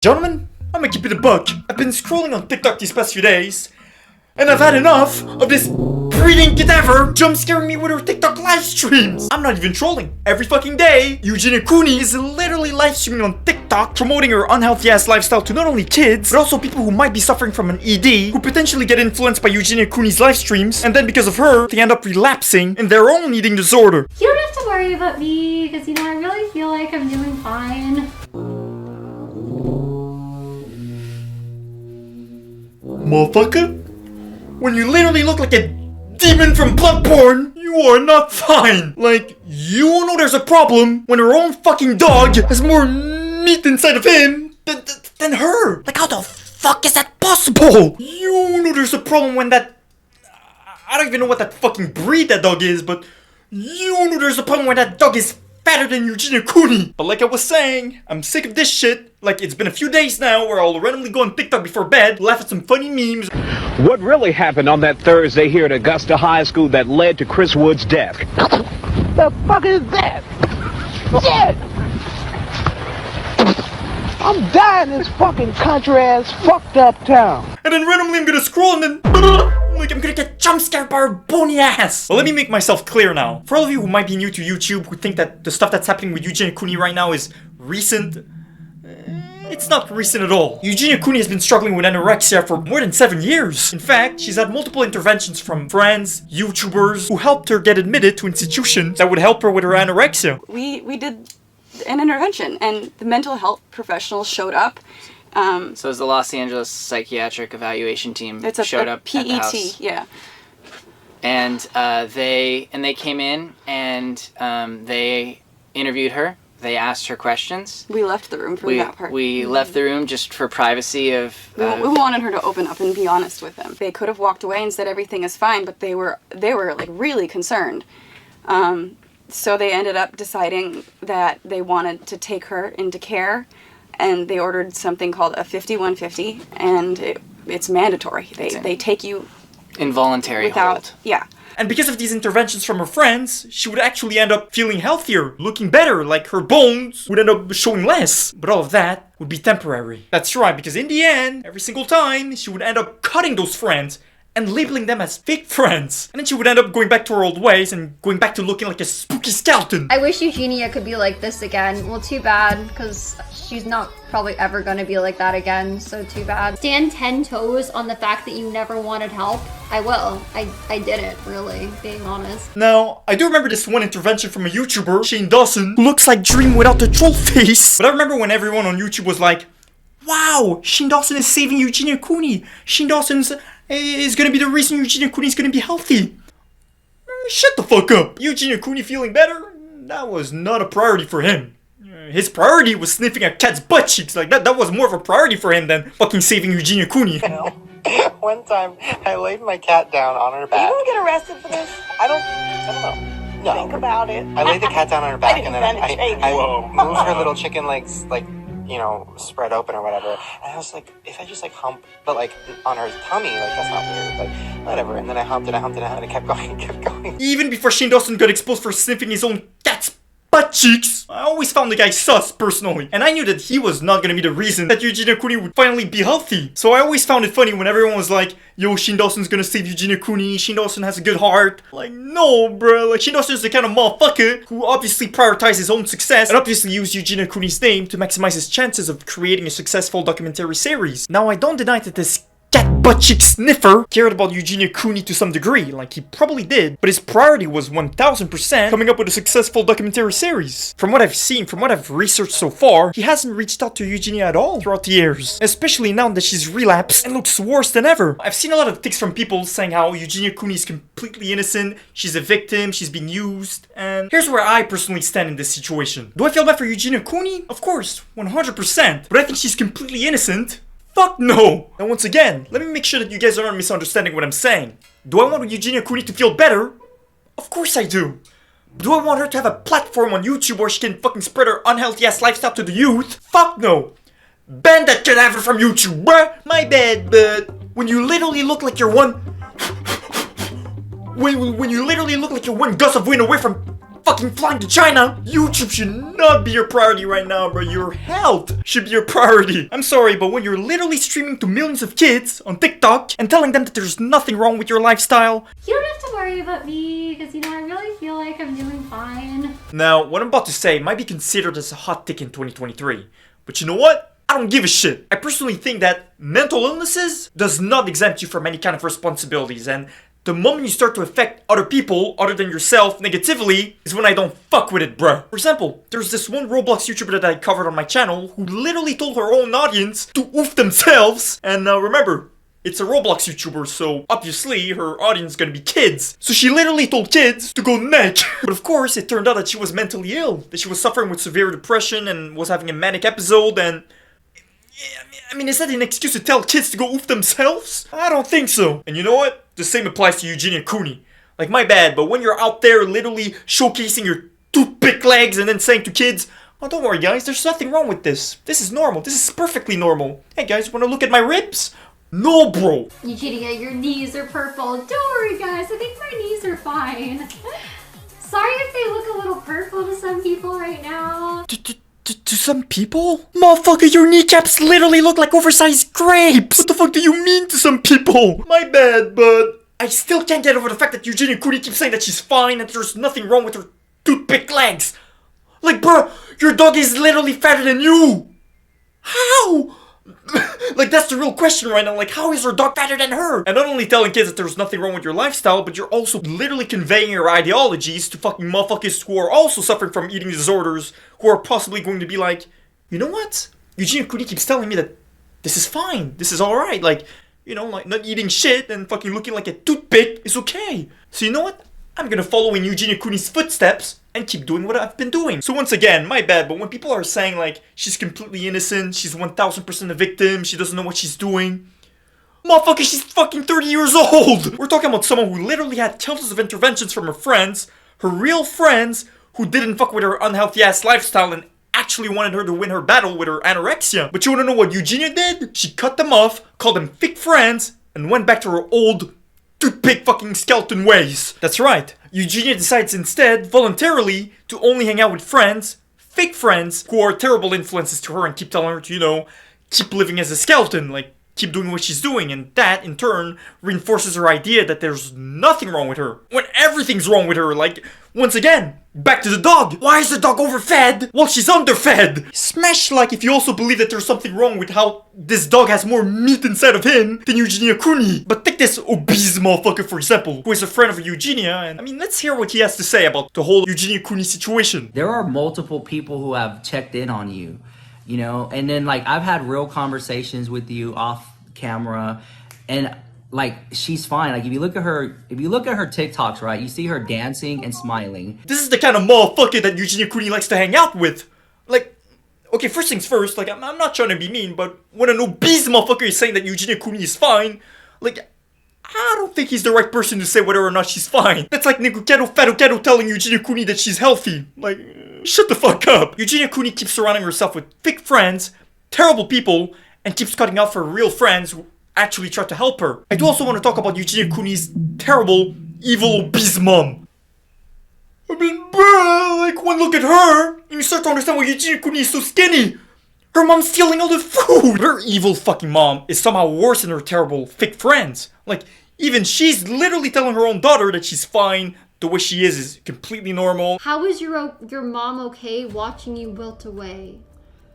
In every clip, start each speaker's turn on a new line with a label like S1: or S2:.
S1: Gentlemen, I'm gonna keep it a buck. I've been scrolling on TikTok these past few days, and I've had enough of this breeding cadaver jump scaring me with her TikTok live streams. I'm not even trolling. Every fucking day, Eugenia Cooney is literally live streaming on TikTok, promoting her unhealthy ass lifestyle to not only kids, but also people who might be suffering from an ED, who potentially get influenced by Eugenia Cooney's live streams, and then because of her, they end up relapsing in their own eating disorder.
S2: You don't have to worry about me, because I really feel like I'm doing fine.
S1: Motherfucker, when you literally look like a demon from Bloodborne, you are not fine. Like, you know there's a problem when her own fucking dog has more meat inside of him than her. Like, how the fuck is that possible? You know there's a problem when that... I don't even know what that fucking breed that dog is, but you know there's a problem when that dog is fatter than Eugenia Cooney. But like I was saying, I'm sick of this shit. Like, it's been a few days now where I'll randomly go on TikTok before bed, laugh at some funny memes.
S3: What really happened on that Thursday here at Augusta High School that led to Chris Wood's death? The fuck is that? Shit! I'm dying in this fucking country-ass fucked up town.
S1: And then randomly I'm gonna scroll and then... like I'm gonna get jump scared by her bony ass. Well, let me make myself clear now. For all of you who might be new to YouTube, who think that the stuff that's happening with Eugenia Cooney right now is recent, it's not recent at all. Eugenia Cooney has been struggling with anorexia for more than 7 years. In fact, she's had multiple interventions from friends, YouTubers, who helped her get admitted to institutions that would help her with her anorexia.
S4: We did an intervention, and the mental health professionals showed up.
S5: So it was the Los Angeles Psychiatric Evaluation Team showed up
S4: PET,
S5: at the house.
S4: yeah.
S5: And they came in and they interviewed her. They asked her questions.
S4: We left the room for that part.
S5: We left the room just for privacy of...
S4: We wanted her to open up and be honest with them. They could have walked away and said everything is fine, but they were like really concerned. So they ended up deciding that they wanted to take her into care, and they ordered something called a 5150, and it's mandatory. They take you
S5: involuntary hold.
S4: Yeah.
S1: And because of these interventions from her friends, she would actually end up feeling healthier, looking better, like her bones would end up showing less. But all of that would be temporary. That's right, because in the end, every single time, she would end up cutting those friends and labeling them as fake friends. And then she would end up going back to her old ways and going back to looking like a spooky skeleton.
S2: I wish Eugenia could be like this again. Well, too bad, because she's not probably ever gonna be like that again, so too bad. Stand 10 toes on the fact that you never wanted help. I will. I didn't, really, being honest.
S1: Now, I do remember this one intervention from a YouTuber, Shane Dawson, who looks like Dream without the troll face. But I remember when everyone on YouTube was like, wow, Shane Dawson is saving Eugenia Cooney. Shane Dawson's is gonna be the reason Eugenia Cooney's gonna be healthy. Shut the fuck up. Eugenia Cooney feeling better? That was not a priority for him. His priority was sniffing a cat's butt cheeks. Like, that was more of a priority for him than fucking saving Eugenia Cooney.
S6: One time, I laid my cat down on her back.
S7: Are you gonna get arrested for this?
S6: I don't know. No.
S7: Think about it.
S6: I laid the cat down on her back and then I
S7: Whoa.
S6: moved her little chicken legs, like, you know, spread open or whatever. And I was like, if I just like hump, but like on her tummy, like that's not weird, like whatever. And then I humped it, and it kept going.
S1: Even before Shane Dawson got exposed for sniffing his own cat's butt cheeks, I always found the guy sus, personally. And I knew that he was not gonna be the reason that Eugenia Cooney would finally be healthy. So I always found it funny when everyone was like, yo, Shane Dawson's gonna save Eugenia Cooney, Shane Dawson has a good heart. Like, no, bro. Like, Shane Dawson's the kind of motherfucker who obviously prioritizes his own success and obviously used Eugenia Cooney's name to maximize his chances of creating a successful documentary series. Now, I don't deny that this cat butt cheek sniffer cared about Eugenia Cooney to some degree, like he probably did, but his priority was 1000% coming up with a successful documentary series. From what I've seen, from what I've researched so far, he hasn't reached out to Eugenia at all throughout the years, especially now that she's relapsed and looks worse than ever. I've seen a lot of takes from people saying how Eugenia Cooney is completely innocent, she's a victim, she's being used, and here's where I personally stand in this situation. Do I feel bad for Eugenia Cooney? Of course, 100%, but I think she's completely innocent. Fuck no! And once again, let me make sure that you guys aren't misunderstanding what I'm saying. Do I want Eugenia Cooney to feel better? Of course I do. Do I want her to have a platform on YouTube where she can fucking spread her unhealthy ass lifestyle to the youth? Fuck no! Ban that cadaver from YouTube, bruh! My bad, but when you literally look like you're one... when you literally look like you're one gust of wind away from fucking flying to China. YouTube should not be your priority right now, bro. Your health should be your priority. I'm sorry, but when you're literally streaming to millions of kids on TikTok and telling them that there's nothing wrong with your lifestyle,
S2: You don't have to worry about me, because, you know, I really feel like I'm doing fine.
S1: now, what I'm about to say might be considered as a hot take in 2023, but you know what? I don't give a shit. I personally think that mental illnesses does not exempt you from any kind of responsibilities, and the moment you start to affect other people other than yourself negatively is when I don't fuck with it, bruh. For example, there's this one Roblox YouTuber that I covered on my channel who literally told her own audience to oof themselves, and remember, it's a Roblox YouTuber, so obviously her audience is gonna be kids. So she literally told kids to go neck. But of course, it turned out that she was mentally ill, that she was suffering with severe depression and was having a manic episode, and I mean, is that an excuse to tell kids to go oof themselves? I don't think so. And you know what? The same applies to Eugenia Cooney. Like, my bad, but when you're out there literally showcasing your toothpick legs and then saying to kids, oh, don't worry guys, there's nothing wrong with this. This is normal. This is perfectly normal. Hey guys, wanna look at my ribs? No, bro.
S2: Eugenia, your knees are purple. Don't worry, guys. I think my knees are fine. Sorry if they look a little purple to some people right now.
S1: To some people? Motherfucker, your kneecaps literally look like oversized grapes! What the fuck do you mean to some people? My bad, but I still can't get over the fact that Eugenia Cooney keeps saying that she's fine and there's nothing wrong with her toothpick legs. Like, bruh, your dog is literally fatter than you! How? Like, that's the real question right now. Like, how is her dog fatter than her? And not only telling kids that there's nothing wrong with your lifestyle, but you're also literally conveying your ideologies to fucking motherfuckers who are also suffering from eating disorders, who are possibly going to be like, you know what? Eugenia Cooney keeps telling me that this is fine, this is alright, like, you know, like, not eating shit and fucking looking like a toothpick is okay. So you know what? I'm gonna follow in Eugenia Cooney's footsteps and keep doing what I've been doing. So once again, my bad, but when people are saying like, she's completely innocent, she's 1000% a victim, she doesn't know what she's doing. Motherfucker, she's fucking 30 years old! We're talking about someone who literally had countless of interventions from her friends, her real friends, who didn't fuck with her unhealthy ass lifestyle and actually wanted her to win her battle with her anorexia. But you wanna know what Eugenia did? She cut them off, called them fake friends, and went back to her old toothpick fucking skeleton ways. That's right. Eugenia decides instead, voluntarily, to only hang out with friends, fake friends, who are terrible influences to her and keep telling her to, you know, keep living as a skeleton, like, keep doing what she's doing, and that, in turn, reinforces her idea that there's nothing wrong with her, when everything's wrong with her. Like, once again, back to the dog. Why is the dog overfed? Well, she's underfed. Smash like if you also believe that there's something wrong with how this dog has more meat inside of him than Eugenia Cooney. But take this obese motherfucker, for example, who is a friend of Eugenia, and I mean, let's hear what he has to say about the whole Eugenia Cooney situation.
S7: There are multiple people who have checked in on you, you know, and then like I've had real conversations with you off camera, and like she's fine. Like if you look at her TikToks, right, you see her dancing and smiling.
S1: This is the kind of motherfucker that Eugenia Cooney likes to hang out with. Like, okay, first things first, like I'm not trying to be mean, but when an obese motherfucker is saying that Eugenia Cooney is fine, like, I don't think he's the right person to say whether or not she's fine. That's like Negukero Farukero telling Eugenia Cooney that she's healthy. Like, shut the fuck up. Eugenia Cooney keeps surrounding herself with fake friends, terrible people, and keeps cutting out for real friends who actually try to help her. I do also want to talk about Eugenia Cooney's terrible, evil, obese mom. I mean, bruh, like, one look at her, and you start to understand why Eugenia Cooney is so skinny. Her mom's stealing all the food! Her evil fucking mom is somehow worse than her terrible fake friends. Like, even she's literally telling her own daughter that she's fine, the way she is completely normal.
S2: How is your mom okay watching you wilt away?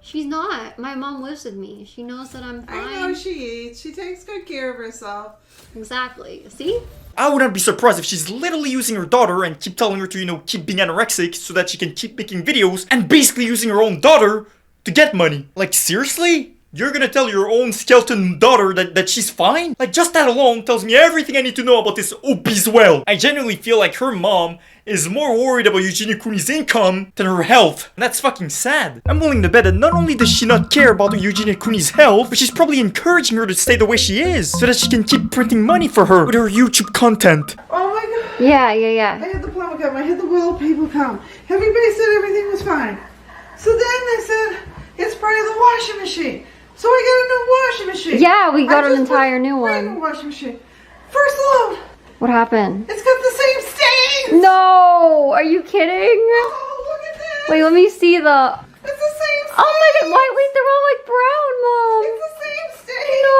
S2: She's not. My mom lives with me. She knows that I'm fine.
S8: I know she eats. She takes good care of herself.
S2: Exactly. See?
S1: I wouldn't be surprised if she's literally using her daughter and keep telling her to, you know, keep being anorexic so that she can keep making videos and basically using her own daughter to get money. Like, seriously? You're gonna tell your own skeleton daughter that she's fine? Like, just that alone tells me everything I need to know about this obese whale. I genuinely feel like her mom is more worried about Eugenia Cooney's income than her health. And that's fucking sad. I'm willing to bet that not only does she not care about Eugenia Cooney's health, but she's probably encouraging her to stay the way she is so that she can keep printing money for her with her YouTube content.
S8: Oh my god.
S2: Yeah.
S8: I had the plumber come. I had the well people come. Everybody said everything was fine. So then they said, it's part of the washing machine. So I got a new washing machine.
S2: Yeah, we got
S8: I
S2: an
S8: just
S2: entire new
S8: put
S2: one.
S8: a washing machine. First load.
S2: What happened?
S8: It's got the same stains!
S2: No! Are you kidding?
S8: Oh, look at this!
S2: Wait, let me see the...
S8: It's the same stains!
S2: Oh my god, why? Wait, they're all like brown, Mom!
S8: It's the same stains!
S2: No!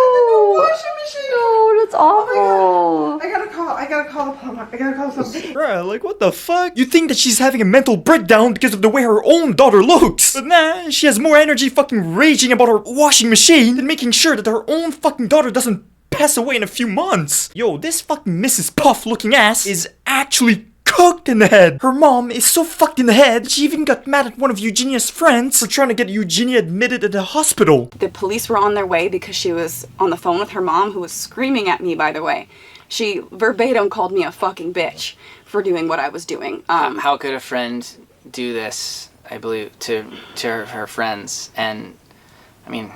S8: On the new washing machine!
S2: No, that's awful.
S8: Oh my god. I gotta call the plumber. I gotta call something.
S1: Bruh, like what the fuck? You think that she's having a mental breakdown because of the way her own daughter looks. But nah, she has more energy fucking raging about her washing machine than making sure that her own fucking daughter doesn't pass away in a few months. Yo, this fucking Mrs. Puff looking ass is actually cooked in the head. Her mom is so fucked in the head that she even got mad at one of Eugenia's friends for trying to get Eugenia admitted at the hospital.
S4: The police were on their way because she was on the phone with her mom, who was screaming at me, by the way. She verbatim called me a fucking bitch for doing what I was doing.
S5: How could a friend do this, I believe, to her friends? And, I mean,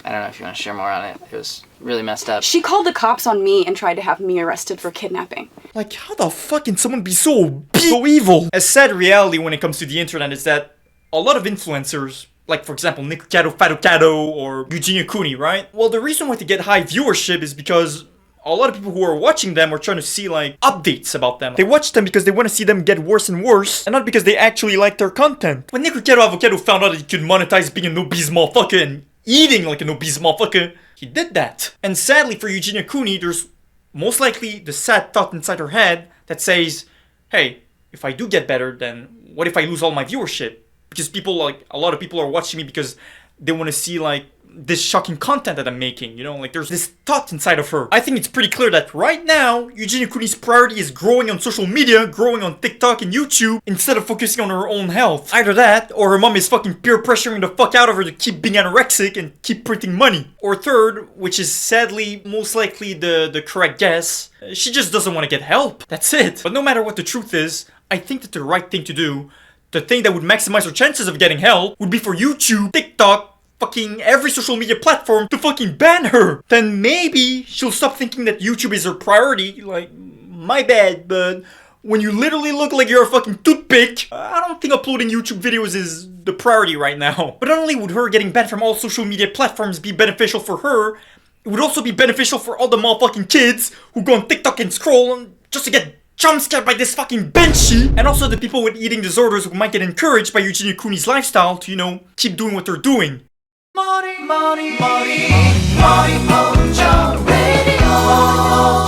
S5: I don't know if you want to share more on it. It was really messed up.
S4: She called the cops on me and tried to have me arrested for kidnapping.
S1: Like, how the fuck can someone be so evil? A sad reality when it comes to the internet is that a lot of influencers, like for example Nick Cado or Eugenia Cooney, right? Well, the reason why they get high viewership is because a lot of people who are watching them are trying to see like updates about them. They watch them because they want to see them get worse and worse, and not because they actually like their content. When Nick Avocado found out that he could monetize being an obese motherfucker and eating like an obese motherfucker, he did that. And sadly for Eugenia Cooney, there's most likely the sad thought inside her head that says, hey, if I do get better, then what if I lose all my viewership? Because people, like, a lot of people are watching me because they want to see, like, this shocking content that I'm making, you know? Like, there's this thought inside of her. I think it's pretty clear that right now, Eugenia Cooney's priority is growing on social media, growing on TikTok and YouTube, instead of focusing on her own health. Either that, or her mom is fucking peer pressuring the fuck out of her to keep being anorexic and keep printing money. Or third, which is sadly most likely the correct guess, she just doesn't want to get help. That's it. But no matter what the truth is, I think that the right thing to do, the thing that would maximize her chances of getting help, would be for YouTube, TikTok, fucking every social media platform to fucking ban her. Then maybe she'll stop thinking that YouTube is her priority. Like, my bad, but when you literally look like you're a fucking toothpick, I don't think uploading YouTube videos is the priority right now. But not only would her getting banned from all social media platforms be beneficial for her, it would also be beneficial for all the motherfucking kids who go on TikTok and scroll just to get jump scared by this fucking Banshee, and also the people with eating disorders who might get encouraged by Eugenia Cooney's lifestyle to, you know, keep doing what they're doing. Money Mojo Radio.